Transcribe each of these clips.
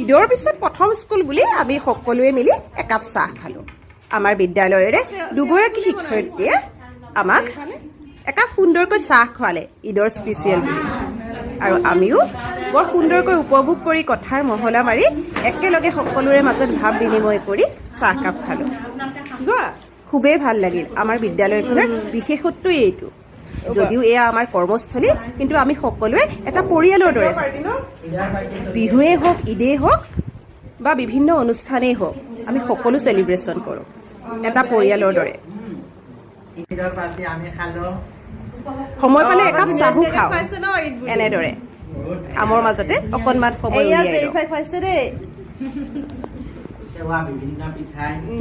ঈদৰ পিছত প্ৰথম স্কুল বুলি আমি সকলোৱে মিলি একাপ চাহ খালোঁ। আমাৰ বিদ্যালয়ৰে দুগৰাকী শিক্ষয়িত্ৰীয়ে আমাক একাপ সুন্দৰকৈ চাহ খোৱালে ঈদৰ স্পেচিয়েল বুলি। আৰু আমিও বৰ সুন্দৰকৈ উপভোগ কৰি কথাৰ মহলা মাৰি একেলগে সকলোৰে মাজত ভাৱ বিনিময় কৰি চাহকাপ খালোঁ। খুবেই ভাল লাগিল। আমাৰ বিদ্যালয়খনৰ বিশেষত্বই এইটো। যদিও এয়া আমাৰ কৰ্মস্থলী, কিন্তু আমি সকলোৱে এটা পৰিয়ালৰ দৰে। বিহুৱেই হওক, ঈদেই হওক বা বিভিন্ন অনুষ্ঠানেই হওক, আমি সকলো চেলিব্ৰেশ্যন কৰোঁ এটা পৰিয়ালৰ দৰে। সময় পালে একাপ চাহো খাওঁ এনেদৰে আমৰ মাজতে অকণমান সময় উলিয়াই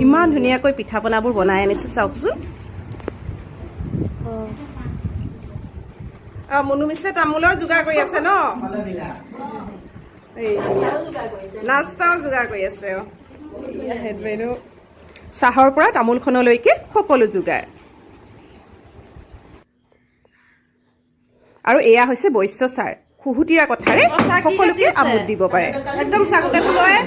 ইমান ধুনীয়াকৈ পিঠা পনাবোৰ বনাই আনিছে চাওকচোন। মনু মিছে তামোলৰ যোগাৰ কৰি আছে ন, নাস্তাও যোগাৰ কৰি আছে। চাহৰ পৰা তামোলখনলৈকে সকলো যোগাৰ। আৰু এয়া হৈছে বৈশ্য ছাৰ, খুহুতীয়া কথাৰে সকলোকে আমোদ দিব পাৰে। একদম চাকুতে ফুলয়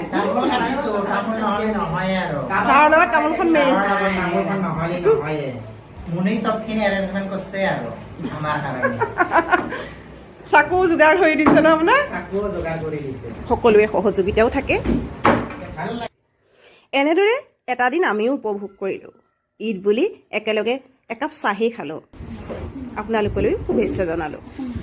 চাহৰ লগত তামোলখন মেইন। চাকু যোগাৰ কৰি দিছে ন আপোনাৰ, সকলোৱে সহযোগিতাও থাকে। এনেদৰে এটা দিন আমিও উপভোগ কৰিলোঁ। ঈদ বুলি একেলগে একাপ চাহেই খালোঁ। আপোনালোকলৈ শুভেচ্ছা জনালোঁ।